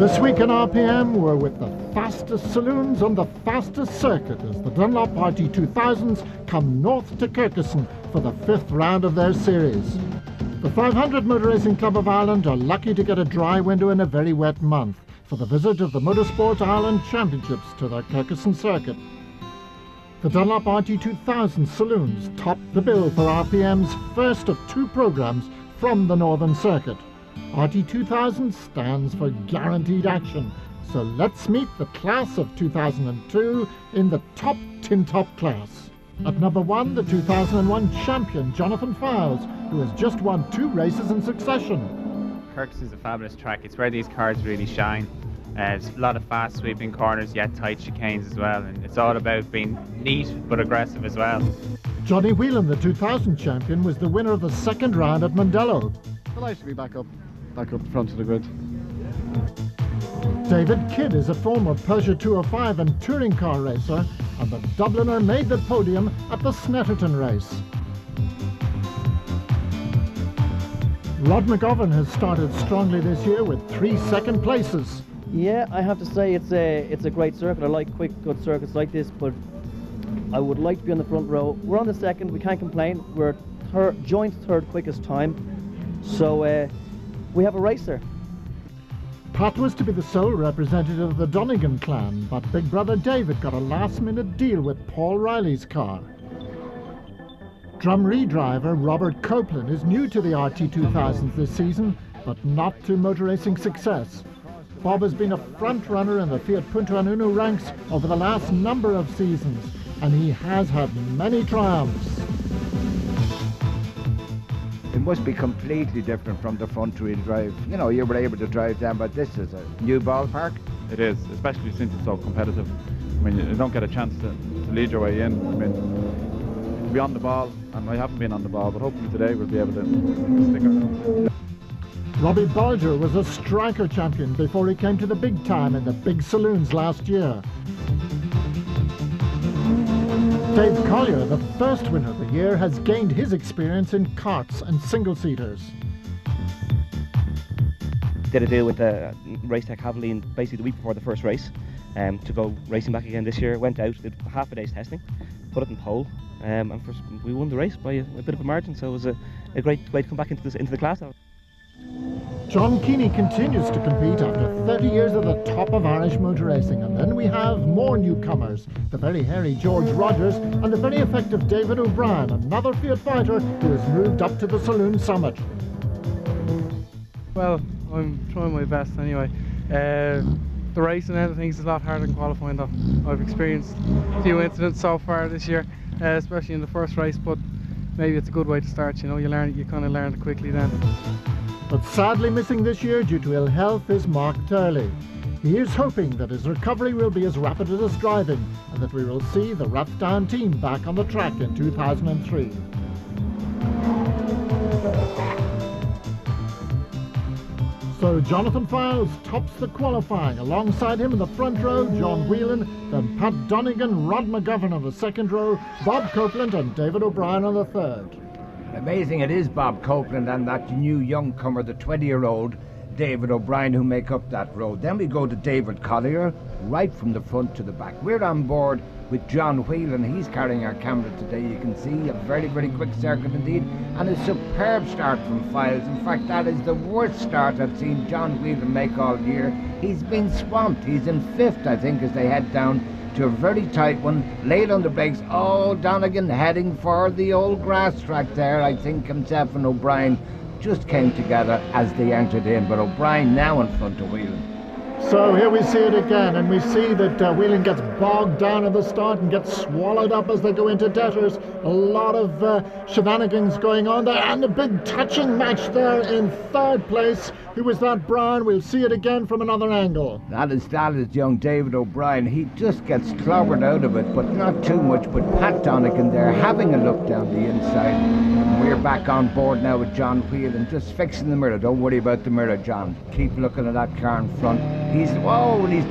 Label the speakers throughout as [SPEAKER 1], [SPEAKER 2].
[SPEAKER 1] This week in RPM, we're with the fastest saloons on the fastest circuit as the Dunlop RT2000s come north to Kirkuson for the 5th round of their series. The 500 Motor Racing Club of Ireland are lucky to get a dry window in a very wet month for the visit of the Motorsport Ireland Championships to their Kirkuson circuit. The Dunlop RT2000 saloons topped the bill for RPM's first of 2 programs from the Northern Circuit. RT2000 stands for Guaranteed Action, so let's meet the class of 2002 in the top tin top class. At number 1, the 2001 champion Jonathan Fildes, who has just won 2 races in succession.
[SPEAKER 2] Kirkuson is a fabulous track. It's where these cars really shine. There's a lot of fast sweeping corners, yet tight chicanes as well, and it's all about being neat but aggressive as well.
[SPEAKER 1] Johnny Wheelan, the 2000 champion, was the winner of the 2nd round at Mondello.
[SPEAKER 3] Delighted to be back up front of the grid.
[SPEAKER 1] David Kidd is a former Peugeot 205 and touring car racer, and the Dubliner made the podium at the Snetterton race. Rod McGovern has started strongly this year with 3 second places.
[SPEAKER 4] Yeah, I have to say it's a great circuit. I like quick, good circuits like this, but I would like to be on the front row. We're on the 2nd, we can't complain. We're joint 3rd quickest time, so we have a racer.
[SPEAKER 1] Pat was to be the sole representative of the Donegan clan, but big brother David got a last-minute deal with Paul Riley's car. Drumree driver Robert Copeland is new to the RT2000s this season, but not to motor racing success. Bob has been a front-runner in the Fiat Punto Uno ranks over the last number of seasons, and he has had many triumphs.
[SPEAKER 5] It must be completely different from the front-wheel drive. You know, you were able to drive them, but this is a new ballpark.
[SPEAKER 3] It is, especially since it's so competitive. I mean, you don't get a chance to lead your way in. I mean, to be on the ball, and I haven't been on the ball, but hopefully today we'll be able to stick around.
[SPEAKER 1] Robbie Bolger was a striker champion before he came to the big time in the big saloons last year. Dave Collier, the first winner of the year, has gained his experience in karts and single-seaters.
[SPEAKER 6] Did a deal with Race Tech Havilene basically the week before the first race to go racing back again this year. Went out, did half a day's testing, put it in pole, and we won the race by a bit of a margin, so it was a great way to come back into the class now.
[SPEAKER 1] John Keaney continues to compete after 30 years at the top of Irish motor racing, and then we have more newcomers, the very hairy George Rogers and the very effective David O'Brien, another Fiat fighter who has moved up to the saloon summit.
[SPEAKER 7] Well, I'm trying my best anyway. The racing and everything is a lot harder than qualifying though. I've experienced a few incidents so far this year, especially in the first race, but maybe it's a good way to start, you know, you kind of learn it quickly then.
[SPEAKER 1] But sadly missing this year due to ill health is Mark Turley. He is hoping that his recovery will be as rapid as his driving and that we will see the Rathdown team back on the track in 2003. So Jonathan Fildes tops the qualifying. Alongside him in the front row, John Wheelan, then Pat Donegan, Rod McGovern on the 2nd row, Bob Copeland and David O'Brien on the 3rd.
[SPEAKER 5] Amazing it is Bob Copeland and that new young comer, the 20-year-old David O'Brien, who make up that road. Then we go to David Collier, right from the front to the back. We're on board with John Wheelan. He's carrying our camera today. You can see a very, very quick circuit indeed, and a superb start from Fildes. In fact, that is the worst start I've seen John Wheelan make all year. He's been swamped. He's in 5th, I think, as they head down to a very tight one, late on the brakes. Oh, Donegan heading for the old grass track there. I think himself and O'Brien just came together as they entered in, but O'Brien now in front of Wheelan.
[SPEAKER 1] So here we see it again, and we see that Wheelan gets bogged down at the start and gets swallowed up as they go into debtors. A lot of shenanigans going on there, and a big touching match there in 3rd place. Who was that, Brian? We'll see it again from another angle.
[SPEAKER 5] That is young David O'Brien. He just gets clobbered out of it, but not too much. But Pat Donegan there having a look down the inside. And we're back on board now with John Wheelan, just fixing the mirror. Don't worry about the mirror, John. Keep looking at that car in front. He's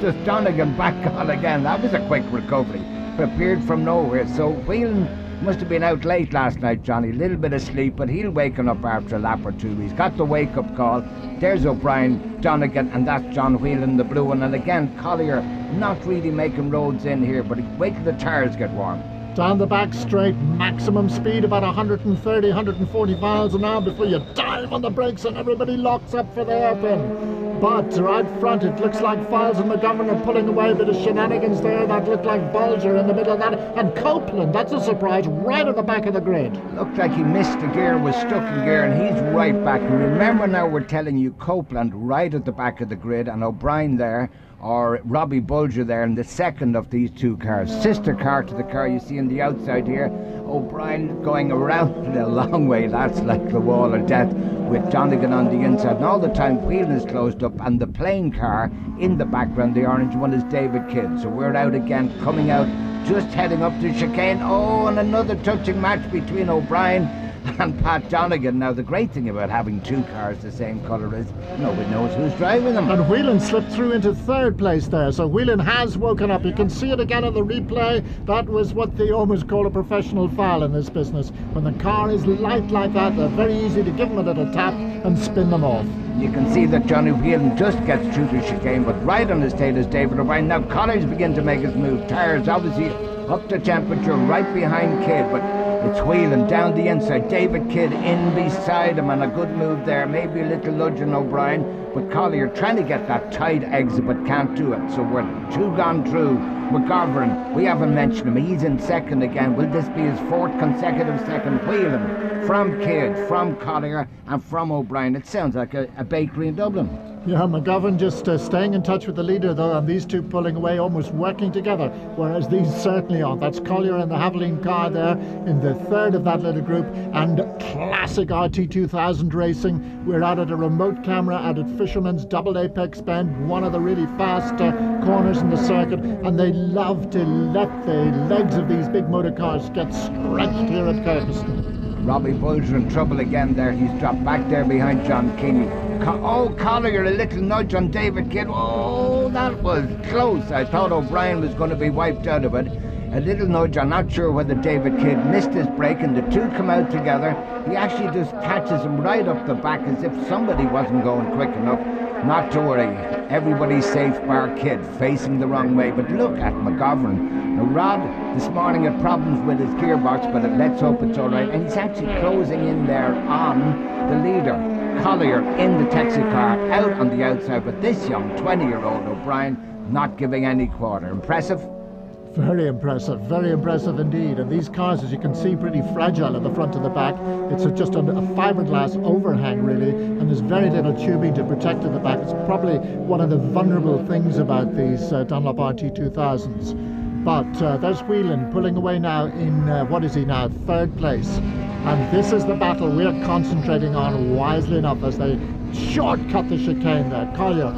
[SPEAKER 5] just Donegan back on again. That was a quick recovery. Appeared from nowhere. So Wheelan Must have been out late last night, Johnny. A little bit of sleep, but he'll waken up after a lap or two. He's got the wake-up call. There's O'Brien, Donegan, and that's John Wheelan, the blue one. And again, Collier not really making roads in here, but wait till the tyres get warm.
[SPEAKER 1] Down the back straight, maximum speed about 130, 140 miles an hour before you dive on the brakes and everybody locks up for the hairpin. But right front, it looks like Fildes and McGovern are pulling away. A bit of shenanigans there. That looked like Bulger in the middle of that. And Copeland, that's a surprise, right at the back of the grid.
[SPEAKER 5] Looked like he missed the gear, was stuck in gear, and he's right back. And remember now, we're telling you Copeland right at the back of the grid, and O'Brien there, or Robbie Bulger there in the second of these two cars. Sister car to the car you see on the outside here. O'Brien going around a long way, that's like the wall of death, with Donegan on the inside. And all the time Wheelan is closed up, and the plain car in the background, the orange one, is David Kidd. So we're out again, coming out, just heading up to chicane. Oh, and another touching match between O'Brien and Pat Donegan. Now the great thing about having two cars the same colour is nobody knows who's driving them.
[SPEAKER 1] And Wheelan slipped through into third place there, so Wheelan has woken up. You can see it again on the replay. That was what they almost call a professional foul in this business. When the car is light like that, they're very easy to give them a little tap and spin them off.
[SPEAKER 5] You can see that Johnny Wheelan just gets through the chicane, but right on his tail is David O'Brien. Now Collier's begin to make his move. Tyres obviously up to temperature, right behind Kidd, but it's Wheelan down the inside. David Kidd in beside him, and a good move there. Maybe a little nudge on O'Brien, but Collier trying to get that tight exit, but can't do it. So we're two gone through. McGovern, we haven't mentioned him. He's in second again. Will this be his fourth consecutive second? Wheelan from Kidd, from Collier, and from O'Brien. It sounds like a bakery in Dublin.
[SPEAKER 1] Yeah, McGovern just staying in touch with the leader though, and these two pulling away, almost working together, whereas these certainly aren't. That's Collier and the Haviland car there in the third of that little group, and classic RT2000 racing. We're out at a remote camera out at Fisherman's Double Apex Bend, one of the really fast corners in the circuit, and they love to let the legs of these big motor cars get stretched here at Kirkeston.
[SPEAKER 5] Robbie Bulger in trouble again there. He's dropped back there behind John Keaney. Collier, a little nudge on David Kidd. Oh, that was close. I thought O'Brien was going to be wiped out of it. A little nudge. I'm not sure whether David Kidd missed his break, and the two come out together. He actually just catches him right up the back as if somebody wasn't going quick enough. Not to worry. Everybody's safe bar Kidd, facing the wrong way. But look at McGovern. Now, Rod this morning had problems with his gearbox, but let's hope it's all right. And he's actually closing in there on the leader. Collier in the taxi car, out on the outside, but this young 20-year-old O'Brien not giving any quarter. Impressive?
[SPEAKER 1] Very impressive indeed. And these cars, as you can see, pretty fragile at the front and the back. It's just a fiberglass overhang really, and there's very little tubing to protect at the back. It's probably one of the vulnerable things about these Dunlop RT2000s. But there's Wheelan pulling away now in, what is he now, third place. And this is the battle we're concentrating on wisely enough as they shortcut the chicane there. Collier,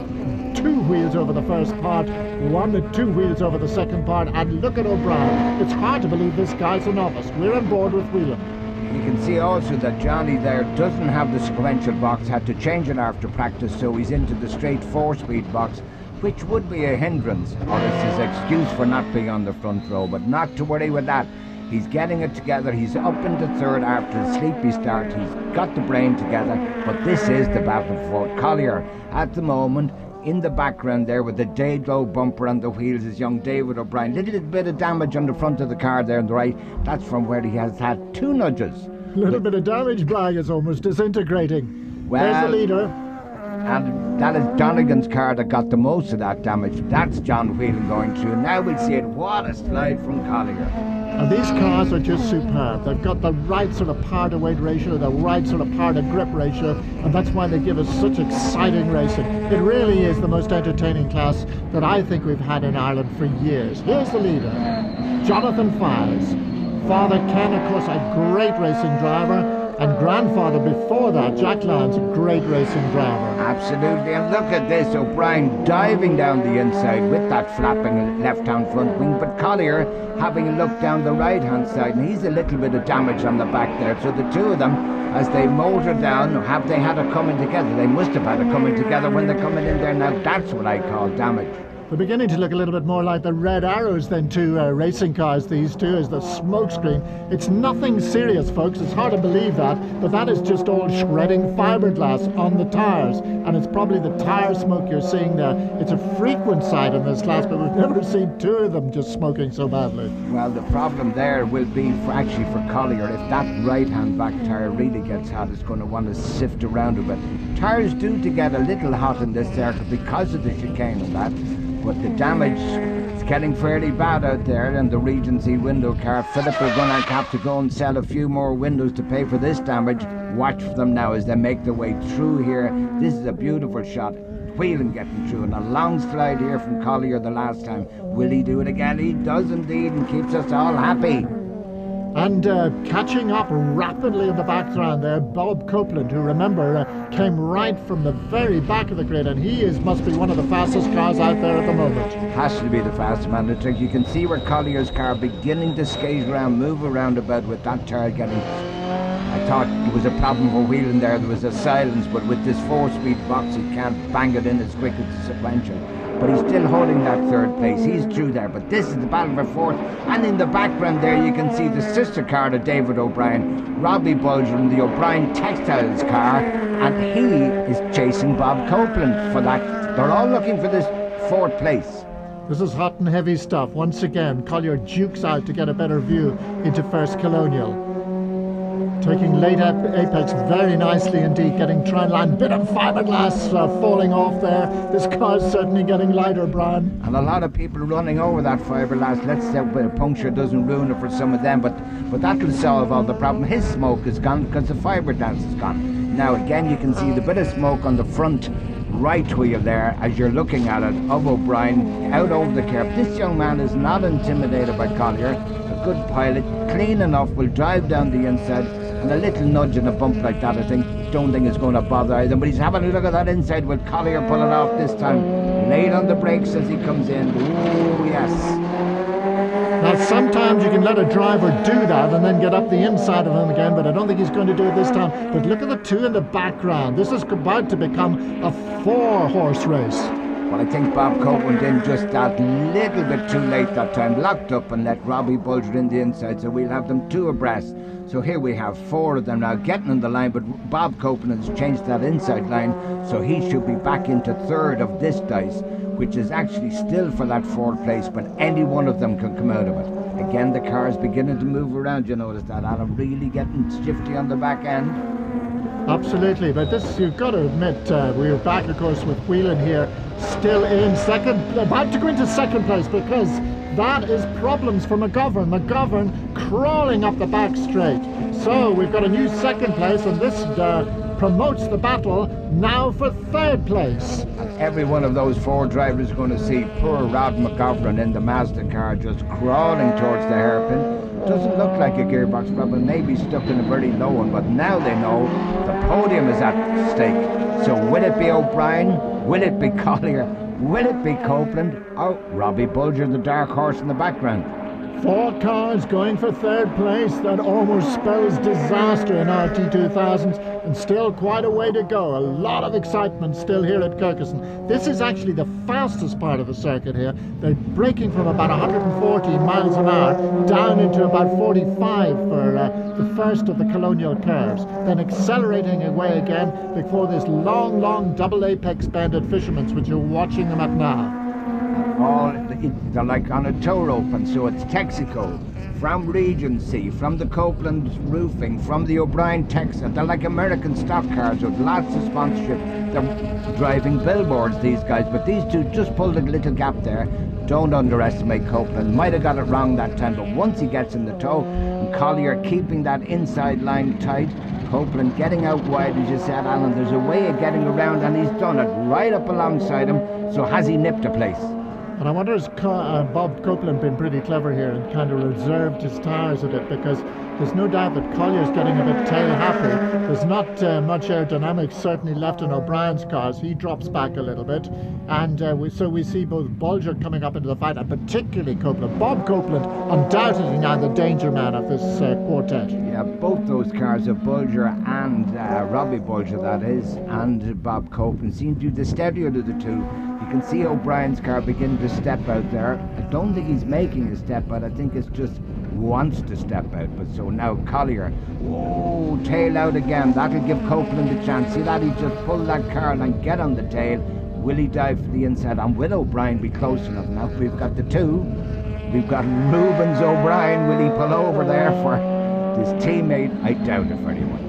[SPEAKER 1] 2 wheels over the first part, 1 and 2 wheels over the second part, and look at O'Brien. It's hard to believe this guy's a novice. We're on board with Wheelan.
[SPEAKER 5] You can see also that Johnny there doesn't have the sequential box, had to change it after practice, so he's into the straight 4-speed box, which would be a hindrance, or it's his excuse for not being on the front row, but not to worry with that. He's getting it together. He's up into third after a sleepy start. He's got the brain together, but this is the battle for Collier. At the moment, in the background there with the Day-Glow bumper on the wheels is young David O'Brien. Little bit of damage on the front of the car there on the right. That's from where he has had 2 nudges.
[SPEAKER 1] Little bit of damage, Bragg, is almost disintegrating.
[SPEAKER 5] Well,
[SPEAKER 1] there's the leader.
[SPEAKER 5] And that is Donegan's car that got the most of that damage. That's John Wheelan going through. Now we'll see it. What a slide from Collier.
[SPEAKER 1] And these cars are just superb. They've got the right sort of power to weight ratio, the right sort of power to grip ratio, and that's why they give us such exciting racing. It really is the most entertaining class that I think we've had in Ireland for years. Here's the leader, Jonathan Fildes. Father Ken, of course, a great racing driver, and grandfather before that, Jack Lyons, a great racing driver.
[SPEAKER 5] Absolutely, and look at this, O'Brien diving down the inside with that flapping left-hand front wing, but Collier having a look down the right-hand side, and he's a little bit of damage on the back there. So the two of them, as they motor down, have they had it coming together? They must have had it coming together when they're coming in there. Now that's what I call damage.
[SPEAKER 1] They're beginning to look a little bit more like the red arrows than two racing cars, these two, as the smoke screen. It's nothing serious, folks. It's hard to believe that, but that is just all shredding fiberglass on the tyres, and it's probably the tyre smoke you're seeing there. It's a frequent sight in this class, but we've never seen two of them just smoking so badly.
[SPEAKER 5] Well, the problem there will be actually for Collier. If that right-hand back tyre really gets hot, it's going to want to sift around a bit. Tyres do to get a little hot in this circuit because of the chicane and that, but the damage is getting fairly bad out there in the Regency window car. Philip are going to have to go and sell a few more windows to pay for this damage. Watch for them now as they make their way through here. This is a beautiful shot. Wheelan getting through, and a long slide here from Collier the last time. Will he do it again? He does indeed, and keeps us all happy.
[SPEAKER 1] And catching up rapidly in the background there, Bob Copeland, who, remember, came right from the very back of the grid, and he must be one of the fastest cars out there at the moment.
[SPEAKER 5] Has to be the fastest man. You can see where Collier's car beginning to skate around, move around about with that tyre getting... I thought it was a problem for Wheelan there. There was a silence, but with this 4-speed box, he can't bang it in as quick as the sequential. But he's still holding that third place. He's through there, but this is the battle for fourth. And in the background there, you can see the sister car to David O'Brien, Robbie Bulger in the O'Brien Textiles car, and he is chasing Bob Copeland for that. They're all looking for this fourth place.
[SPEAKER 1] This is hot and heavy stuff. Once again, Collier dukes out to get a better view into first Colonial. Taking late apex very nicely indeed, getting try line, bit of fiberglass falling off there. This car's certainly getting lighter, Brian.
[SPEAKER 5] And a lot of people running over that fiberglass. Let's say a puncture doesn't ruin it for some of them, but that'll solve all the problem. His smoke is gone because the fiberglass is gone. Now again, you can see the bit of smoke on the front right wheel there as you're looking at it of O'Brien out over the curb. This young man is not intimidated by Collier. A good pilot, clean enough, will drive down the inside. And a little nudge and a bump like that, don't think is going to bother either. But he's having a look at that inside. Will Collier pull it off this time? Late on the brakes as he comes in. Oh, yes.
[SPEAKER 1] Now, sometimes you can let a driver do that and then get up the inside of him again, but I don't think he's going to do it this time. But look at the two in the background. This is about to become a 4-horse race.
[SPEAKER 5] Well, I think Bob Copeland in just that little bit too late that time, locked up and let Robbie Bulger in the inside, so we'll have them two abreast. So here we have 4 of them now getting on the line, but Bob Copeland has changed that inside line, so he should be back into third of this dice, which is actually still for that 4th place, but any one of them can come out of it. Again, the car's beginning to move around. You notice that, Alan, really getting shifty on the back end.
[SPEAKER 1] Absolutely, but this, you've got to admit, we're back, of course, with Wheelan here, still in second, about to go into second place, because that is problems for McGovern. McGovern crawling up the back straight. So we've got a new second place, and this promotes the battle now for third place.
[SPEAKER 5] And every one of those 4 drivers is going to see poor Rod McGovern in the Mazda car just crawling towards the hairpin. Doesn't look like a gearbox problem, maybe stuck in a very low one, but now they know the podium is at stake. So will it be O'Brien? Will it be Collier? Will it be Copeland? Or Robbie Bulger, the dark horse in the background?
[SPEAKER 1] 4 cars going for third place. That almost spells disaster in RT2000s, and still quite a way to go. A lot of excitement still here at Kirkuson. This is actually the fastest part of the circuit here. They're braking from about 140 miles an hour down into about 45 for the first of the colonial curves, then accelerating away again before this long double apex bend at Fisherman's, which you're watching them at now.
[SPEAKER 5] They're like on a tow rope, and so it's Texaco, from Regency, from the Copeland roofing, from the O'Brien Texas. They're like American stock cars with lots of sponsorship. They're driving billboards, these guys, but these two just pulled a little gap there. Don't underestimate Copeland. Might have got it wrong that time, but once he gets in the tow, and Collier keeping that inside line tight, Copeland getting out wide, as you said, Alan, there's a way of getting around, and he's done it right up alongside him. So has he nipped a place?
[SPEAKER 1] And I wonder, has Bob Copeland been pretty clever here and kind of reserved his tyres a bit, because There's no doubt that Collier's getting a bit tail happy. There's not much aerodynamics certainly left in O'Brien's cars. He drops back a little bit, and so we see both Bulger coming up into the fight, and particularly Copeland. Bob Copeland, undoubtedly now the danger man of this quartet.
[SPEAKER 5] Yeah, both those cars of Bulger and Robbie Bulger, that is, and Bob Copeland seem to be the steadier of the two. You can see O'Brien's car begin to step out there. I don't think he's making a step out. I think it's just wants to step out. But so now Collier, whoa, tail out again. That'll give Copeland a chance. See that? He just pulled that car and get on the tail. Will he dive for the inside? And will O'Brien be close enough? Now we've got the two. We've got Rubens O'Brien. Will he pull over there for his teammate? I doubt it very much.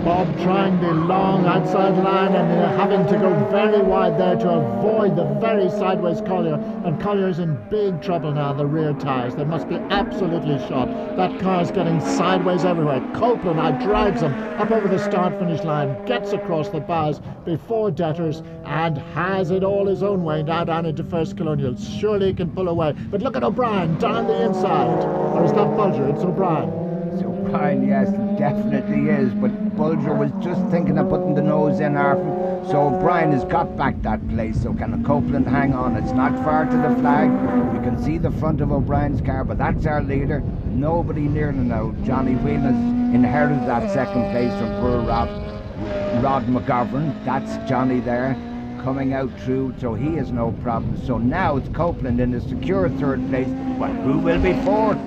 [SPEAKER 1] Bob trying the long outside line and having to go very wide there to avoid the very sideways Collier. And Collier's in big trouble now, the rear tyres. They must be absolutely shot. That car's getting sideways everywhere. Copeland now drags him up over the start-finish line, gets across the bars before Detters, and has it all his own way now down into First Colonial. Surely he can pull away. But look at O'Brien down the inside. Or is that Bulger? It's O'Brien.
[SPEAKER 5] So O'Brien, yes, definitely is, but Bulger was just thinking of putting the nose in Arthur. So O'Brien has got back that place. So can Copeland hang on? It's not far to the flag. You can see the front of O'Brien's car, but that's our leader. Nobody near him now. Johnny Wheelan has inherited that second place from poor Rod McGovern. That's Johnny there coming out through, so he has no problem. So now it's Copeland in a secure third place, but who will be fourth?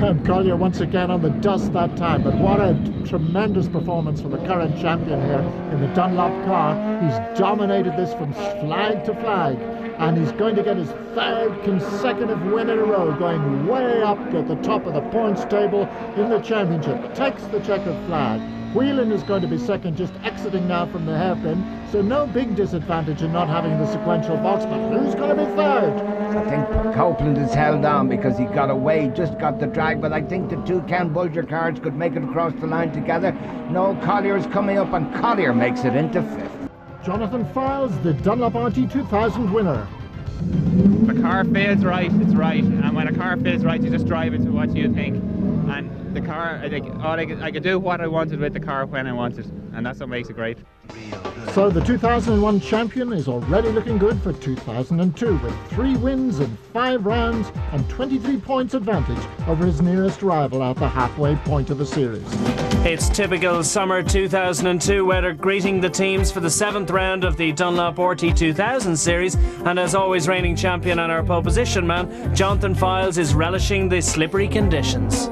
[SPEAKER 1] And Collier once again on the dust that time, but what a tremendous performance for the current champion here in the Dunlop car. He's dominated this from flag to flag, and he's going to get his third consecutive win in a row, going way up at the top of the points table in the championship. Takes the checkered flag. Wheelan is going to be second, just exiting now from the hairpin, so no big disadvantage in not having the sequential box, but who's going to be third?
[SPEAKER 5] I think Copeland is held on because he got away, just got the drag, but I think the two Ken Bulger cars could make it across the line together. No, Collier's coming up, and Collier makes it into fifth.
[SPEAKER 1] Jonathan Fildes, the Dunlop RT2000 winner.
[SPEAKER 2] If a car feels right, it's right, and when a car feels right, you just drive it to what you think. And the car, I could do what I wanted with the car when I wanted, and that's what makes it great.
[SPEAKER 1] So the 2001 champion is already looking good for 2002 with 3 wins in 5 rounds and 23 points advantage over his nearest rival at the halfway point of the series.
[SPEAKER 8] It's typical summer 2002 weather greeting the teams for the 7th round of the Dunlop RT2000 series, and as always reigning champion and our pole position man, Jonathan Fildes is relishing the slippery conditions.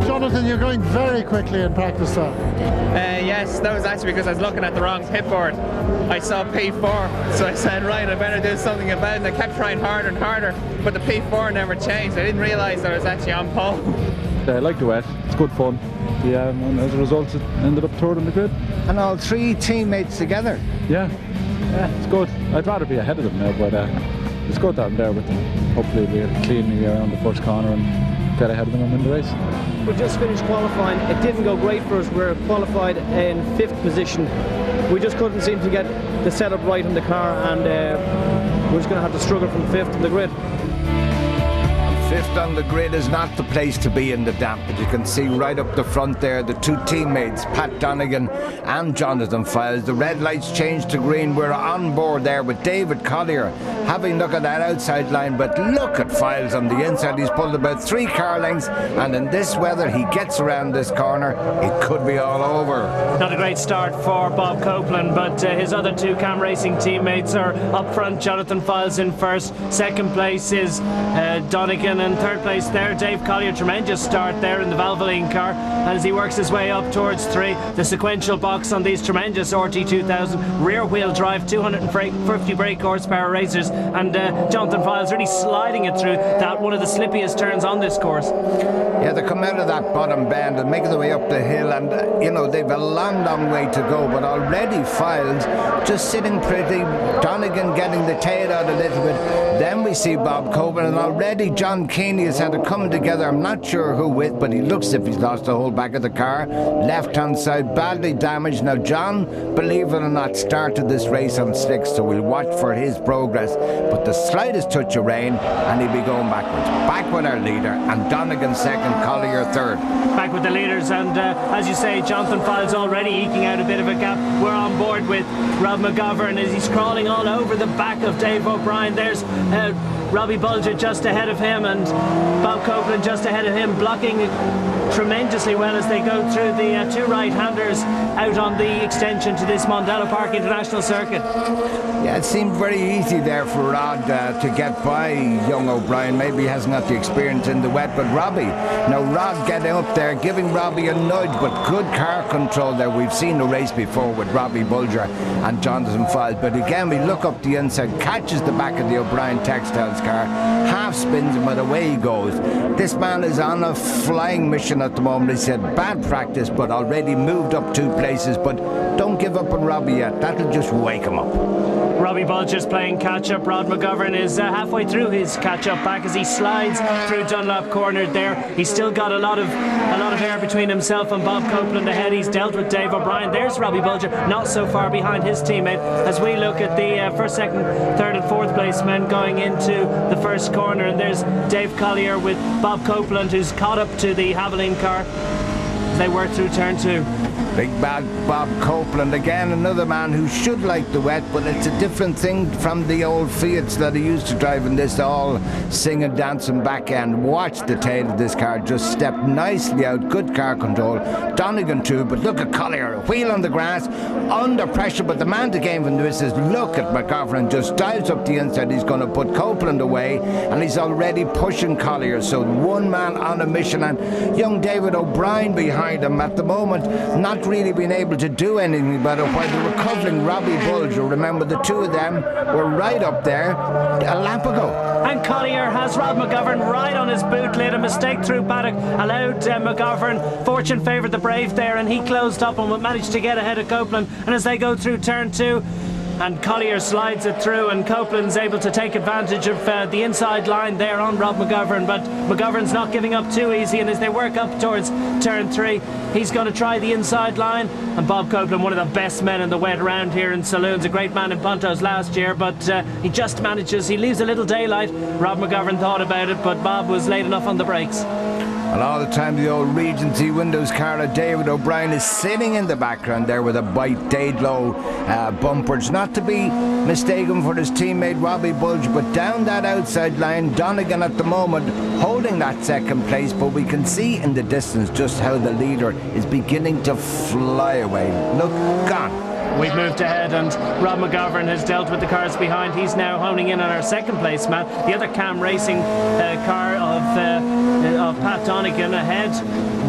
[SPEAKER 1] Jonathan, you're going very quickly in practice, sir.
[SPEAKER 2] Yes, that was actually because I was looking at the wrong pit board. I saw P4, so I said, right, I better do something about it. And I kept trying harder and harder, but the P4 never changed. I didn't realise I was actually on pole.
[SPEAKER 3] I like the wet, it's good fun. Yeah, and as a result, it ended up third in the grid.
[SPEAKER 5] And all 3 teammates together.
[SPEAKER 3] Yeah, it's good. I'd rather be ahead of them now, but it's good that I'm there with them. Hopefully we'll clean me around the first corner and get ahead of them and win the race.
[SPEAKER 4] We just finished qualifying. It didn't go great for us. We were qualified in 5th position. We just couldn't seem to get the setup right in the car, and we're just going to have to struggle from 5th in the grid.
[SPEAKER 5] 5th on the grid is not the place to be in the damp, but you can see right up the front there the 2 teammates, Pat Donegan and Jonathan Fildes. The red lights changed to green. We're on board there with David Collier having a look at that outside line, but look at Fildes on the inside. He's pulled about 3 car lengths, and in this weather he gets around this corner, it could be all over.
[SPEAKER 8] Not a great start for Bob Copeland, but his other 2 Cam Racing teammates are up front. Jonathan Fildes in first, second place is Donegan, and third place there Dave Collier. Tremendous start there in the Valvoline car, and as he works his way up towards 3, the sequential box on these tremendous RT2000 rear wheel drive 250 brake horsepower racers, and Jonathan Fildes really sliding it through that one of the slippiest turns on this course.
[SPEAKER 5] Yeah, they come out of that bottom bend and make their way up the hill, and you know, they've a long way to go, but already Fildes just sitting pretty, Donegan getting the tail out a little bit. Then we see Bob Copeland, and already John Keaney has had it coming together. I'm not sure who with, but he looks as if he's lost the whole back of the car. Left-hand side badly damaged. Now John, believe it or not, started this race on slicks, so we'll watch for his progress. But the slightest touch of rain and he'll be going backwards. Back with our leader, and Donegan second, Collier third.
[SPEAKER 8] Back with the leaders, and as you say, Jonathan Fildes already eking out a bit of a gap. We're on board with Rob McGovern as he's crawling all over the back of Dave O'Brien. There's Robbie Bulger just ahead of him, and Bob Copeland just ahead of him, blocking tremendously well as they go through the two right-handers out on the extension to this Mondello Park International Circuit.
[SPEAKER 5] Yeah, it seemed very easy there for Rod to get by young O'Brien. Maybe he hasn't got the experience in the wet, but Robbie, now Rod getting up there, giving Robbie a nudge, but good car control there. We've seen the race before with Robbie Bulger and Jonathan Fildes, but again we look up the inside, catches the back of the O'Brien Textiles car, half spins him, but away he goes. This man is on a flying mission at the moment. He said bad practice, but already moved up 2 places, but don't give up on Robbie yet. That'll just wake him up.
[SPEAKER 8] Robbie Bulger's playing catch-up. Rod McGovern is halfway through his catch-up back as he slides through Dunlop corner there. He's still got a lot of air between himself and Bob Copeland ahead. He's dealt with Dave O'Brien. There's Robbie Bulger, not so far behind his teammate, as we look at the first, second, third and fourth place men going into the first corner. And there's Dave Collier with Bob Copeland, who's caught up to the Haviland car as they work through turn 2.
[SPEAKER 5] Big bad Bob Copeland, again another man who should like the wet, but it's a different thing from the old Fiats that he used to drive in this all singing, dancing back end. Watch the tail of this car, just step nicely out, good car control. Donegan too, but look at Collier, a wheel on the grass, under pressure, but the man that came from this is look at McGovern, just dives up the inside. He's going to put Copeland away, and he's already pushing Collier, so one man on a mission, and young David O'Brien behind him at the moment, not really been able to do anything about it, while the recovering Robbie Bulger, remember the two of them were right up there a lap ago.
[SPEAKER 8] And Collier has Rob McGovern right on his boot lid. A mistake through paddock allowed McGovern. Fortune favoured the brave there, and he closed up and managed to get ahead of Copeland. And as they go through turn 2, and Collier slides it through, and Copeland's able to take advantage of the inside line there on Rob McGovern, but McGovern's not giving up too easy, and as they work up towards turn 3, he's going to try the inside line. And Bob Copeland, one of the best men in the wet around here in saloons, a great man in Pontos last year, but he just manages, he leaves a little daylight. Rob McGovern thought about it, but Bob was late enough on the brakes.
[SPEAKER 5] And all the time the old Regency Windows car of David O'Brien is sitting in the background there with a bite Daedlow bumpers, not to be mistaken for his teammate Robbie Bulger, but down that outside line, Donegan at the moment holding that second place, but we can see in the distance just how the leader is beginning to fly away. Look, gone.
[SPEAKER 8] We've moved ahead, and Rob McGovern has dealt with the cars behind. He's now honing in on our second place man. The other Cam Racing car of Pat Donegan ahead.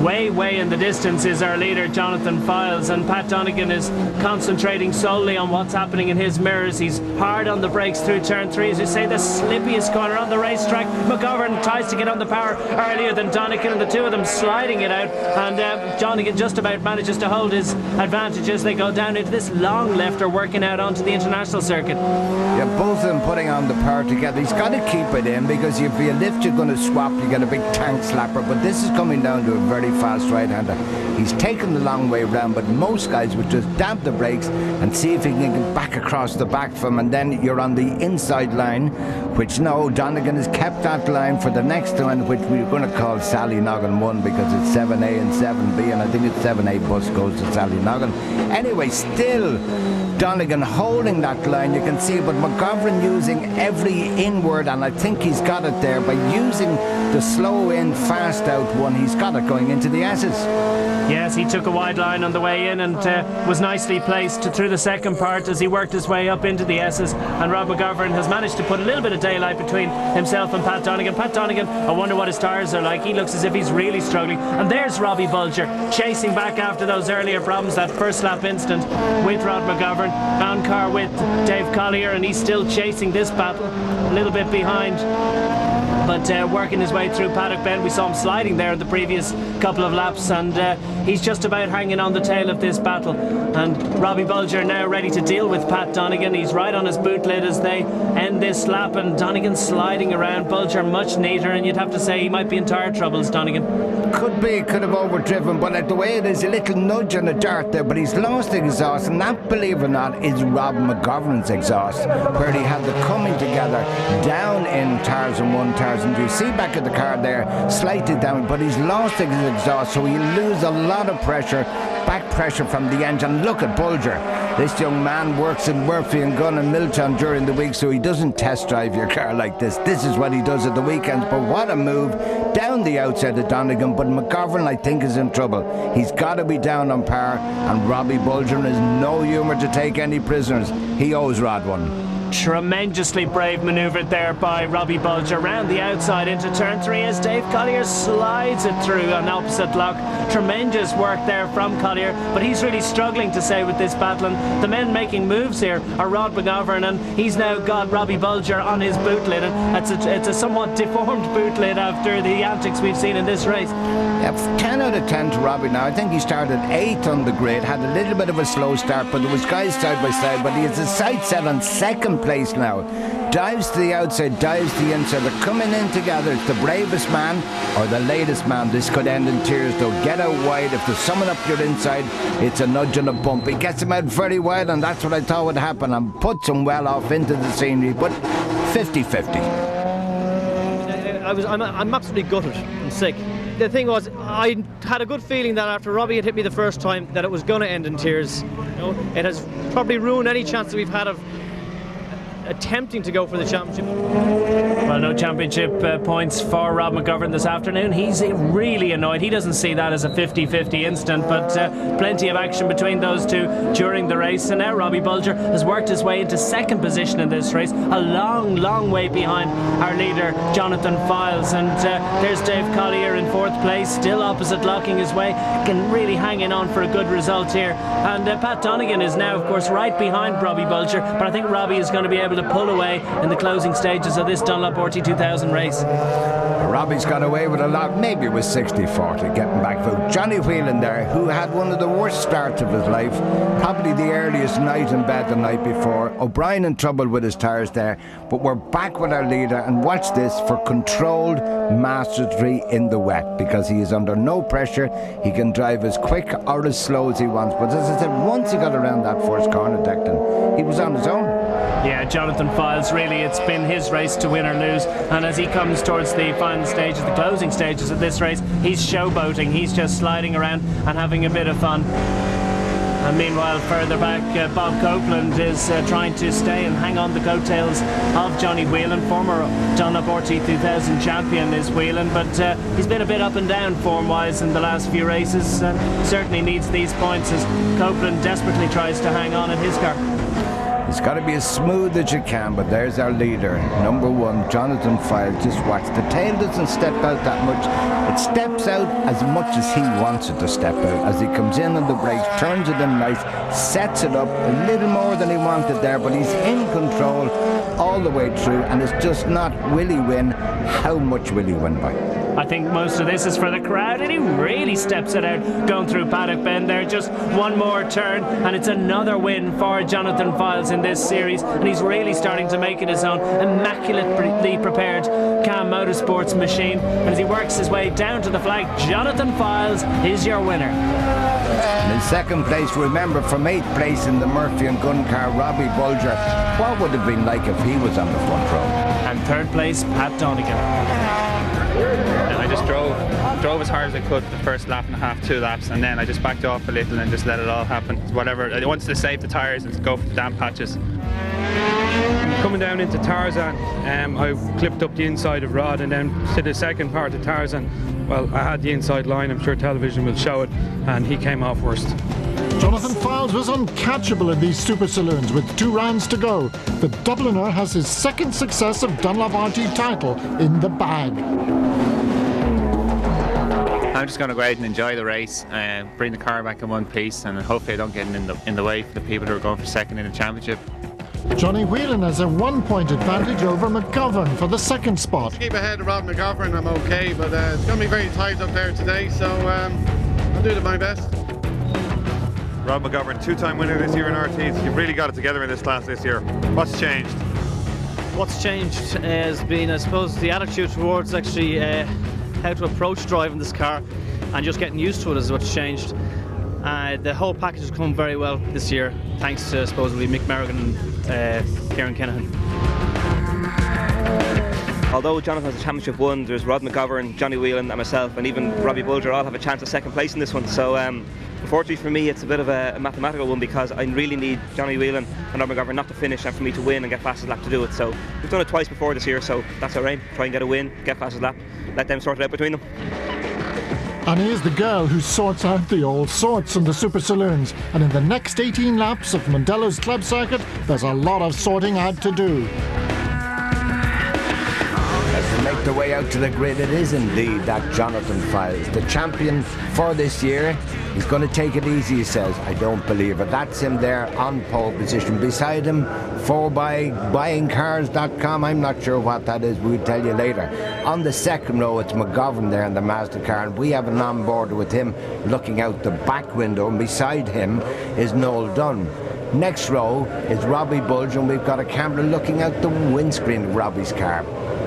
[SPEAKER 8] Way in the distance is our leader Jonathan Fildes, and Pat Donegan is concentrating solely on what's happening in his mirrors. He's hard on the brakes through turn 3, as you say, the slippiest corner on the racetrack. McGovern tries to get on the power earlier than Donegan, and the two of them sliding it out, and Donegan just about manages to hold his advantage as they go down into this long lifter, working out onto the international circuit.
[SPEAKER 5] Yeah, both of them putting on the power together. He's got to keep it in, because if you lift you're going to swap, you get a big tank slapper, but this is coming down to a very fast right-hander. He's taken the long way around, but most guys would just damp the brakes and see if he can get back across the back from him, and then you're on the inside line, which no, Donegan has kept that line for the next one, which we're going to call Sally Noggin 1, because it's 7A and 7B, and I think it's 7A bus goes to Sally Noggin. Anyway, still Donegan holding that line, you can see, but McGovern using every inward, and I think he's got it there by using the slow in, fast out one. He's got it going into the S's.
[SPEAKER 8] Yes, he took a wide line on the way in and was nicely placed through the second part as he worked his way up into the S's, and Rob McGovern has managed to put a little bit of daylight between himself and Pat Donegan. Pat Donegan, I wonder what his tyres are like. He looks as if he's really struggling, and there's Robbie Bulger chasing back after those earlier problems, that first lap incident with Rod McGovern, on car with Dave Collier, and he's still chasing this battle a little bit behind but working his way through Paddock Bend. We saw him sliding there in the previous couple of laps, and he's just about hanging on the tail of this battle. And Robbie Bulger now ready to deal with Pat Donegan. He's right on his boot lid as they end this lap, and Donegan sliding around. Bulger much neater, and you'd have to say he might be in tyre troubles, Donegan.
[SPEAKER 5] Could have overdriven, but like the way it is, a little nudge on the dart there, but he's lost the exhaust, and that, believe it or not, is Rob McGovern's exhaust, where he had the coming together down in Tarzan 1, Tarzan 2. See back at the car there, slightly down, but he's lost his exhaust, so he'll lose a lot of pressure, back pressure from the engine. Look at Bulger. This young man works in Murphy and Gunn and Milltown during the week, so he doesn't test drive your car like this. This is what he does at the weekends, but what a move down the outside of Donegan. But McGovern, I think, is in trouble. He's got to be down on par, and Robbie Bulger has no humour to take any prisoners. He owes Rod one.
[SPEAKER 8] Tremendously brave manoeuvred there by Robbie Bulger around the outside into turn 3 as Dave Collier slides it through an opposite lock. Tremendous work there from Collier, but he's really struggling to say with this battle, and the men making moves here are Rod McGovern, and he's now got Robbie Bulger on his boot lid, and it's a somewhat deformed boot lid after the antics we've seen in this race.
[SPEAKER 5] Yeah, 10 out of 10 to Robbie now. I think he started 8th on the grid, had a little bit of a slow start, but there was guys side by side, but he has his sights set on second place now. Dives to the outside, dives to the inside. They're coming in together. It's the bravest man or the latest man. This could end in tears, though. Get out wide. If there's someone up your inside, it's a nudge and a bump. He gets him out very wide, and that's what I thought would happen, and puts him well off into the scenery, but 50-50.
[SPEAKER 4] I'm absolutely gutted and sick. The thing was, I had a good feeling that after Robbie had hit me the first time, that it was going to end in tears. You know, it has probably ruined any chance that we've had of attempting to go for the championship.
[SPEAKER 8] Well, no championship points for Rob McGovern this afternoon. He's really annoyed. He doesn't see that as a 50-50 incident, but plenty of action between those two during the race. And now Robbie Bulger has worked his way into second position in this race, a long, long way behind our leader, Jonathan Fildes. And there's Dave Collier in 4th place, still opposite locking his way, really hanging on for a good result here. And Pat Donegan is now, of course, right behind Robbie Bulger, but I think Robbie is going to be able to pull away in the closing stages of this Dunlop RT2000 race.
[SPEAKER 5] Robbie's got away with a lot. Maybe it was 60-40 getting back through. Johnny Wheelan there, who had one of the worst starts of his life, probably the earliest night in bed the night before. O'Brien in trouble with his tyres there, but we're back with our leader, and watch this for controlled mastery in the wet, because he is under no pressure. He can drive as quick or as slow as he wants, but as I said, once he got around that first corner, Declan, he was on his own.
[SPEAKER 8] Yeah, Jonathan Fildes, really, it's been his race to win or lose, and as he comes towards the final stages, the closing stages of this race, he's showboating. He's just sliding around and having a bit of fun. And meanwhile, further back, Bob Copeland is trying to stay and hang on the coattails of Johnny Wheelan. Former Dunlop RT2000 champion is Wheelan, but he's been a bit up and down form-wise in the last few races. Certainly needs these points as Copeland desperately tries to hang on in his car.
[SPEAKER 5] It's got to be as smooth as you can, but there's our leader, number 1, Jonathan Fildes. Just watch, the tail doesn't step out that much. It steps out as much as he wants it to step out. As he comes in on the brakes, turns it in nice, sets it up a little more than he wanted there, but he's in control all the way through, and it's just not, will he win? How much will he win by?
[SPEAKER 8] I think most of this is for the crowd, and he really steps it out going through Paddock Bend there. Just one more turn, and it's another win for Jonathan Fildes in this series, and he's really starting to make it his own. Immaculately prepared Cam Motorsports machine, and as he works his way down to the flag, Jonathan Fildes is your winner.
[SPEAKER 5] And in second place, remember, from 8th place in the Murphy and Gunn car, Robbie Bulger. What would it have been like if he was on the front row?
[SPEAKER 8] And 3rd place, Pat Donegan.
[SPEAKER 2] I just drove as hard as I could the first lap and a half, 2 laps, and then I just backed off a little and just let it all happen. Whatever, I wanted to save the tyres and go for the damp patches.
[SPEAKER 9] Coming down into Tarzan, I clipped up the inside of Rod, and then to the second part of Tarzan, well, I had the inside line, I'm sure television will show it, and he came off worst.
[SPEAKER 1] Jonathan Fildes was uncatchable in these super saloons with 2 rounds to go. The Dubliner has his 2nd success of Dunlop RT title in the bag.
[SPEAKER 2] I'm just going to go out and enjoy the race, bring the car back in one piece, and hopefully I don't get in the way for the people who are going for 2nd in the championship.
[SPEAKER 1] Johnny Wheelan has a 1-point advantage over McGovern for the second spot.
[SPEAKER 10] Keep ahead of Rob McGovern, I'm okay, but it's going to be very tight up there today, so I'll do my best.
[SPEAKER 11] Rob McGovern, two-time winner this year in RTs. You've really got it together in this class this year. What's changed?
[SPEAKER 12] What's changed has been, I suppose, the attitude towards actually how to approach driving this car, and just getting used to it is what's changed. The whole package has come very well this year, thanks to supposedly Mick Merrigan and Kieran Kinahan.
[SPEAKER 6] Although Jonathan has a championship won, there's Rod McGovern, Johnny Wheelan and myself, and even Robbie Bulger all have a chance of second place in this one. So unfortunately for me, it's a bit of a mathematical one, because I really need Johnny Wheelan and Rob McGovern not to finish and for me to win and get fastest lap to do it. So we've done it twice before this year, so that's our aim. Try and get a win, get fastest lap, let them sort it out between them.
[SPEAKER 1] And here's the girl who sorts out the all sorts in the Super Saloons. And in the next 18 laps of Mondello's club circuit, there's a lot of sorting out to do.
[SPEAKER 5] As they make their way out to the grid, it is indeed that Jonathan Fildes, the champion for this year. He's going to take it easy, he says. I don't believe it. That's him there on pole position. Beside him, 4xbuyingcars.com. I'm not sure what that is. We'll tell you later. On the second row, it's McGovern there in the Mazda car, and we have an on-board with him looking out the back window, and beside him is Noel Dunn. Next row is Robbie Bulger, and we've got a camera looking out the windscreen of Robbie's car.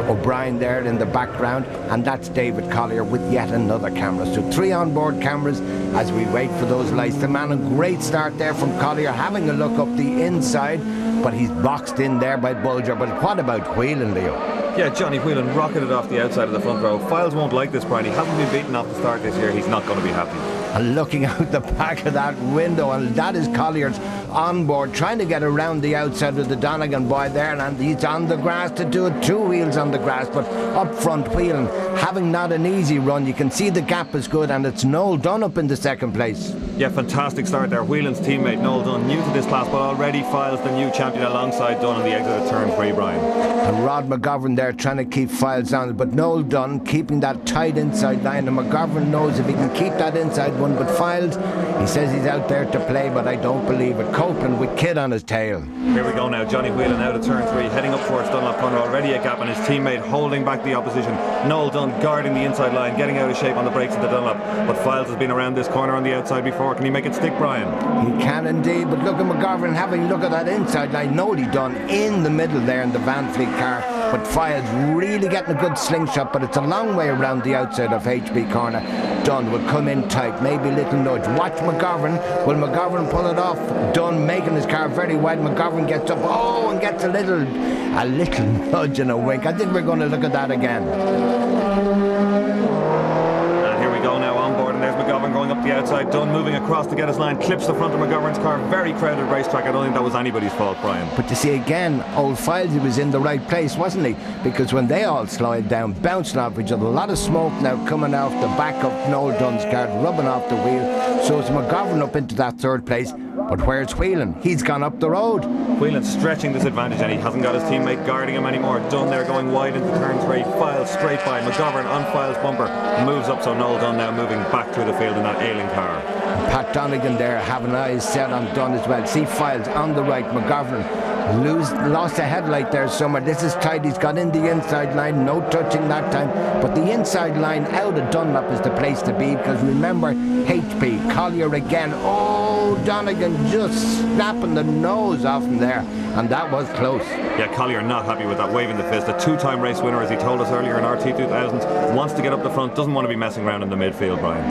[SPEAKER 5] O'Brien there in the background, and that's David Collier with yet another camera. So 3 on-board cameras as we wait for those lights. The man, a great start there from Collier, having a look up the inside, but he's boxed in there by Bulger. But what about Wheelan, Leo?
[SPEAKER 11] Yeah, Johnny Wheelan rocketed off the outside of the front row. Fildes won't like this, Brian. He hasn't been beaten off the start this year. He's not going to be happy.
[SPEAKER 5] And looking out the back of that window, and that is Collier's on board, trying to get around the outside of the Donegan boy there, and he's on the grass to do it. 2 wheels on the grass, but up front Wheelan having not an easy run. You can see the gap is good, and it's Noel Dunn up in the second place.
[SPEAKER 11] Yeah, fantastic start there. Wheelan's teammate Noel Dunn, new to this class, but already Fildes the new champion alongside Dunn on the exit of turn 3, Brian.
[SPEAKER 5] And Rod McGovern there trying to keep Fildes on it, but Noel Dunn keeping that tight inside line, and McGovern knows if he can keep that inside one, but Fildes, he says he's out there to play, but I don't believe it. Copeland with Kid on his tail.
[SPEAKER 11] Here we go now, Johnny Wheelan out of turn 3, heading up towards Dunlop corner, already a gap, and his teammate holding back the opposition. Noel Dunn guarding the inside line, getting out of shape on the brakes into Dunlop, but Fildes has been around this corner on the outside before. Can he make it stick, Brian?
[SPEAKER 5] He can indeed, but look at McGovern having a look at that inside line. Nolly Dunn in the middle there in the Van Fleet car, but Fildes really getting a good slingshot, but it's a long way around the outside of HB corner. Dunn will come in tight, maybe a little nudge. Watch McGovern. Will McGovern pull it off? Dunn making his car very wide. McGovern gets up, and gets a little nudge and a wink. I think we're going to look at that again.
[SPEAKER 11] And here we go now on board, and there's McGovern going up the outside. Dunn moving across to get his line, clips the front of McGovern's car. Very crowded racetrack. I don't think that was anybody's fault, Brian.
[SPEAKER 5] But you see again, old Fildes was in the right place, wasn't he? Because when they all slide down, bouncing off each other, a lot of smoke now coming off the back of Noel Dunn's car, rubbing off the wheel. So it's McGovern up into that third place. But where's Wheelan? He's gone up the road.
[SPEAKER 11] Wheelan stretching this advantage, and he hasn't got his teammate guarding him anymore. Dunn there going wide into turn 3. Fildes straight by. McGovern on Fildes' bumper. Moves up, so Noel Dunn now moving back through the field in that ailing car.
[SPEAKER 5] Pat Donegan there having eyes set on Dunn as well. See Fildes on the right. McGovern lost a headlight there somewhere. This is tight. He's got in the inside line. No touching that time. But the inside line out of Dunlop is the place to be, because remember, HP, Collier again. Donegan just snapping the nose off him there, and that was close.
[SPEAKER 11] Yeah, Collier not happy with that, waving the fist. A 2-time race winner, as he told us earlier in RT2000, wants to get up the front, doesn't want to be messing around in the midfield, Brian.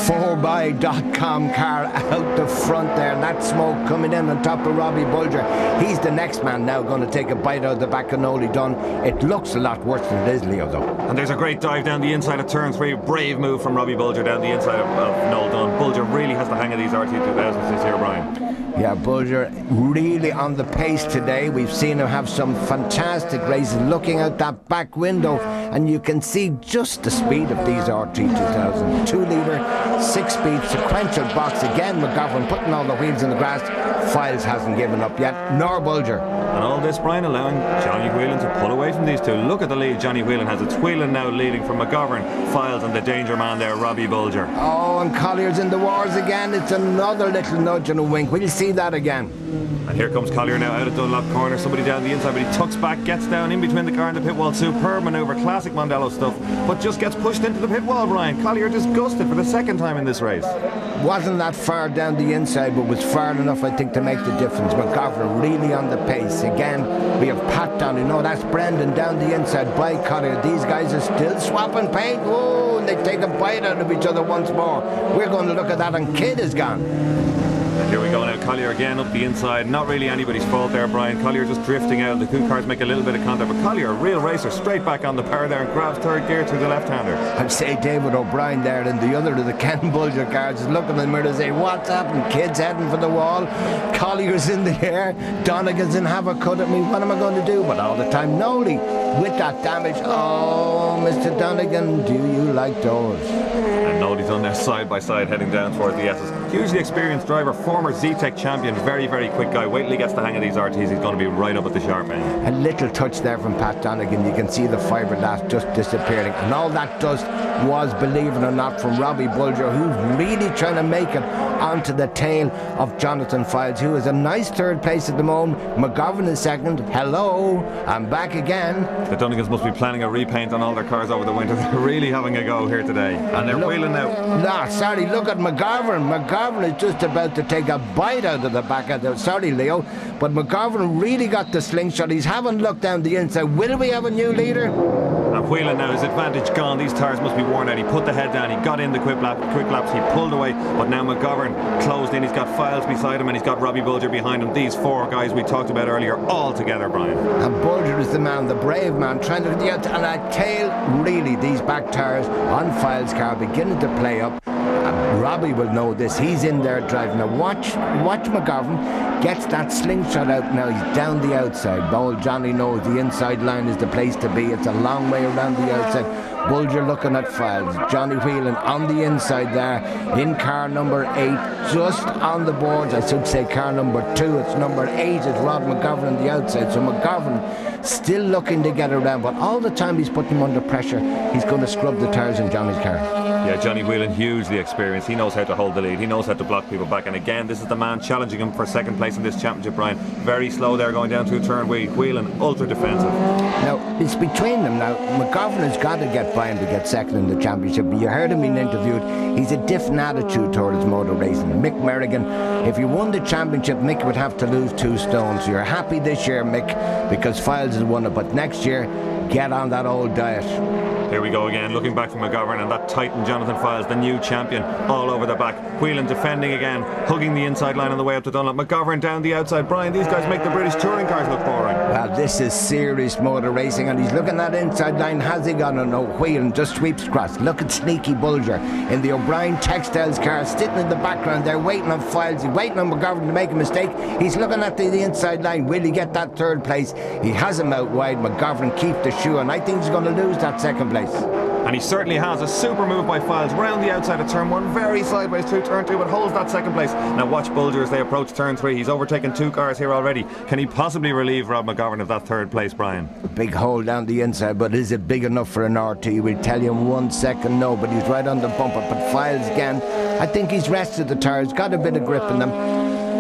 [SPEAKER 5] 4x.com car out the front there, and that smoke coming in on top of Robbie Bulger. He's the next man now going to take a bite out of the back of Noel Dunn. It looks a lot worse than it is, Leo, though.
[SPEAKER 11] And there's a great dive down the inside of turn 3. Brave move from Robbie Bulger down the inside of Noel Dunn. Bulger really has the hang of these RT2000s this year, Brian.
[SPEAKER 5] Yeah, Bulger really on the pace today. We've seen him have some fantastic races, looking out that back window, and you can see just the speed of these RT2000. 2-litre, 6-speed sequential box. Again, McGovern putting all the wheels in the grass. Fildes hasn't given up yet, nor Bulger.
[SPEAKER 11] And all this, Brian, allowing Johnny Wheelan to pull away from these two. Look at the lead Johnny Wheelan has. It's Wheelan now leading from McGovern, Fildes, and the danger man there, Robbie Bulger.
[SPEAKER 5] And Collier's in the wars again. It's another little nudge and a wink. We'll see that again.
[SPEAKER 11] And here comes Collier now out of Dunlop corner, somebody down the inside, but he tucks back, gets down in between the car and the pit wall. Superb manoeuvre, classic Mondello stuff, but just gets pushed into the pit wall, Brian. Collier disgusted for the second time in this race.
[SPEAKER 5] Wasn't that far down the inside, but was far enough, I think, to make the difference. McGovern really on the pace. Again, we have Pat down, that's Brendan down the inside by Collier. These guys are still swapping paint. Whoa, and they take a bite out of each other once more. We're going to look at that, and Kidd is gone.
[SPEAKER 11] And here we go now, Collier again up the inside. Not really anybody's fault there, Brian. Collier just drifting out. The two cars make a little bit of contact, but Collier, a real racer, straight back on the power there and grabs third gear through the left-hander.
[SPEAKER 5] I'd say David O'Brien there, and the other of the Ken Bulger cars is looking in the mirror and say, what's happened? Kid's heading for the wall. Collier's in the air. Donegan's in have a cut at me. What am I going to do? But all the time, Nolly with that damage. Oh, Mr. Donegan, do you like those?
[SPEAKER 11] And Nolly's on there side by side heading down towards the S's. Hugely experienced driver, former Z-Tech champion, very, very quick guy. Wait till he gets the hang of these RTs, he's going to be right up at the sharp end.
[SPEAKER 5] A little touch there from Pat Donegan. You can see the fiberglass just disappearing. And all that dust was, believe it or not, from Robbie Bulger, who's really trying to make it onto the tail of Jonathan Fildes, who is a nice third place at the moment. McGovern is second. Hello, I'm back again.
[SPEAKER 11] The Donegans must be planning a repaint on all their cars over the winter. They're really having a go here today. And they're wheeling now.
[SPEAKER 5] No, sorry, look at McGovern. McGovern is just about to take a bite out of the back of the... Sorry, Leo, but McGovern really got the slingshot. He's having a look down the inside. Will we have a new leader?
[SPEAKER 11] And Wheelan now, his advantage gone. These tyres must be worn out. He put the head down, he got in the quick laps, he pulled away, but now McGovern closed in. He's got Fildes beside him and he's got Robbie Bulger behind him. These four guys we talked about earlier, all together, Brian.
[SPEAKER 5] And Bulger is the man, the brave man, trying to get the... And I tell really, these back tyres on Fildes' car beginning to play up. Robbie will know this. He's in there driving. Now watch McGovern gets that slingshot out now. He's down the outside. Old Johnny knows the inside line is the place to be. It's a long way around the outside. Bulger looking at Fildes. Johnny Wheelan on the inside there in car number 8, just on the boards. I should say car number 2. It's number 8 is Rod McGovern on the outside. So McGovern still looking to get around, but all the time he's putting him under pressure. He's going to scrub the tyres in Johnny's car.
[SPEAKER 11] Yeah, Johnny Wheelan, hugely experienced. He knows how to hold the lead. He knows how to block people back. And again, this is the man challenging him for second place in this championship, Brian. Very slow there going down through turn. Wheelan, ultra defensive.
[SPEAKER 5] Now, it's between them now. McGovern has got to get by him to get second in the championship. You heard him being interviewed. He's a different attitude towards motor racing. Mick Merrigan, if you won the championship, Mick would have to lose 2 stones. You're happy this year, Mick, because Fildes has won it. But next year, get on that old diet.
[SPEAKER 11] Here we go again, looking back from McGovern, and that Titan Jonathan Fildes, the new champion, all over the back. Wheelan defending again, hugging the inside line on the way up to Dunlop. McGovern down the outside. Brian, these guys make the British touring cars look boring.
[SPEAKER 5] Well, this is serious motor racing, and he's looking at inside line. Has he got no Wheelan just sweeps across. Look at sneaky Bulger in the O'Brien Textiles car, sitting in the background there, waiting on Fildes. He's waiting on McGovern to make a mistake. He's looking at the inside line. Will he get that third place? He has him out wide. McGovern keep the shoe, and I think he's going to lose that second place.
[SPEAKER 11] And he certainly has. A super move by Fildes round the outside of turn 1, very sideways through turn 2, but holds that second place. Now watch Bulger as they approach turn 3. He's overtaken 2 cars here already. Can he possibly relieve Rob McGovern of that third place, Brian?
[SPEAKER 5] Big hole down the inside, but is it big enough for an RT? We'll tell you in 1 second, no, but he's right on the bumper. But Fildes again, I think he's rested the tyres, got a bit of grip in them.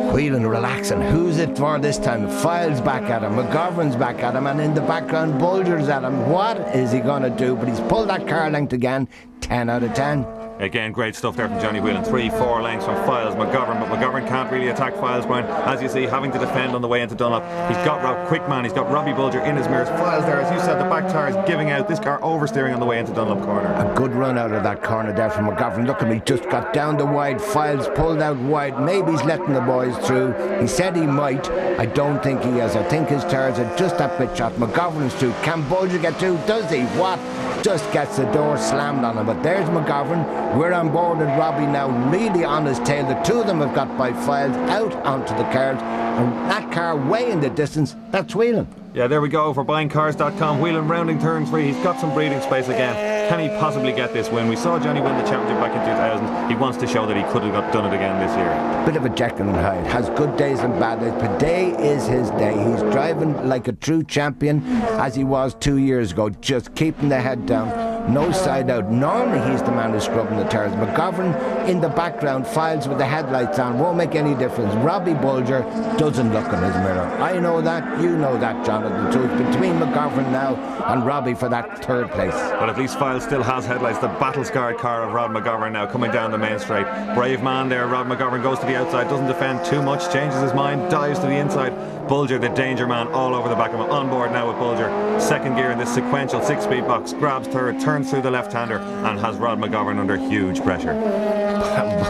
[SPEAKER 5] Wheelan relaxing. Who's it for this time? Fildes back at him, McGovern's back at him, and in the background Bulger's at him. What is he going to do? But he's pulled that car length again. 10 out of 10.
[SPEAKER 11] Again, great stuff there from Johnny Wheelan. 3-4 lengths from Fildes, McGovern, but McGovern can't really attack Fildes, Brian. As you see, having to defend on the way into Dunlop. He's got Quickman, he's got Robbie Bulger in his mirrors. Fildes there, as you said, the back tyre is giving out. This car oversteering on the way into Dunlop corner.
[SPEAKER 5] A good run out of that corner there from McGovern. Look at me, just got down the wide. Fildes pulled out wide. Maybe he's letting the boys through. He said he might. I don't think he is. I think his tyres are just that bit shot. McGovern's through. Can Bulger get through? Does he? What? Just gets the door slammed on him. But there's McGovern. We're on board with Robbie now, really on his tail. The two of them have got by Fildes out onto the cars, and that car way in the distance, that's Wheelan.
[SPEAKER 11] Yeah, there we go for buyingcars.com. Wheelan rounding turn 3. He's got some breathing space again. Can he possibly get this win? We saw Johnny win the championship back in 2000. He wants to show that he could have done it again this year.
[SPEAKER 5] Bit of a Jekyll and Hyde. Has good days and bad days. Today is his day. He's driving like a true champion as he was 2 years ago, just keeping the head down. no side out. Normally he's the man who's scrubbing the tyres. McGovern in the background, Fildes with the headlights on, won't make any difference. Robbie Bulger doesn't look in his mirror. I know that, you know that, Jonathan. So it's between McGovern now and Robbie for that third place.
[SPEAKER 11] But at least Fildes still has headlights. The battle-scarred car of Rod McGovern now coming down the main straight. Brave man there, Rod McGovern goes to the outside, doesn't defend too much, changes his mind, dives to the inside. Bulger, the danger man, all over the back of him. On board now with Bulger. Second gear in this sequential 6-speed box. Grabs third, turns through the left-hander and has Rod McGovern under huge pressure.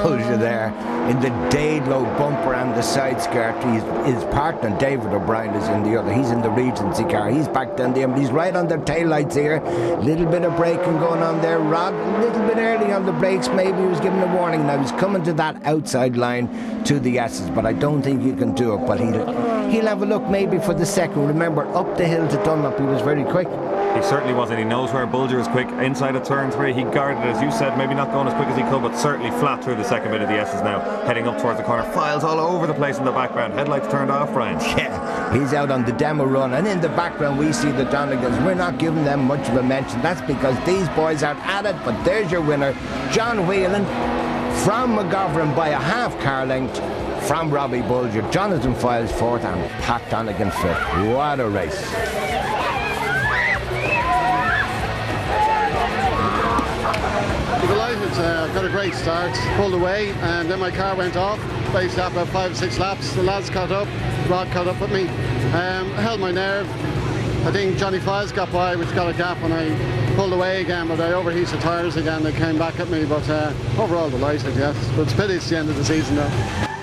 [SPEAKER 5] Bulger there in the Daedlow bumper and the side skirt. His partner David O'Brien is in the other. He's in the Regency car. He's back down there. He's right on their taillights here. Little bit of braking going on there. Rod a little bit early on the brakes. Maybe he was given a warning. Now he's coming to that outside line to the S's, but I don't think he can do it. But he'll have a look maybe for the second. Remember, up the hill to Dunlop, he was very quick.
[SPEAKER 11] He certainly was, and he knows where Bulger is quick. Inside of turn 3, he guarded, as you said, maybe not going as quick as he could, but certainly flat through the second bit of the S's now, heading up towards the corner. Fildes all over the place in the background. Headlights turned off, Brian.
[SPEAKER 5] Yeah, he's out on the demo run, and in the background we see the Donegans. We're not giving them much of a mention. That's because these boys are at it, but there's your winner, John Wheelan, from McGovern by a half car length. From Robbie Bulger, Jonathan Fildes fourth, and Pat Donegan fifth. What a race.
[SPEAKER 10] Delighted, got a great start, pulled away, and then my car went off. Basically after about 5 or 6 laps, the lads caught up, Rod caught up with me. I held my nerve. I think Johnny Fildes got by, which got a gap, and I pulled away again, but I overheated the tyres again. They came back at me, but overall delighted, yes. But it's pity it's the end of the season though.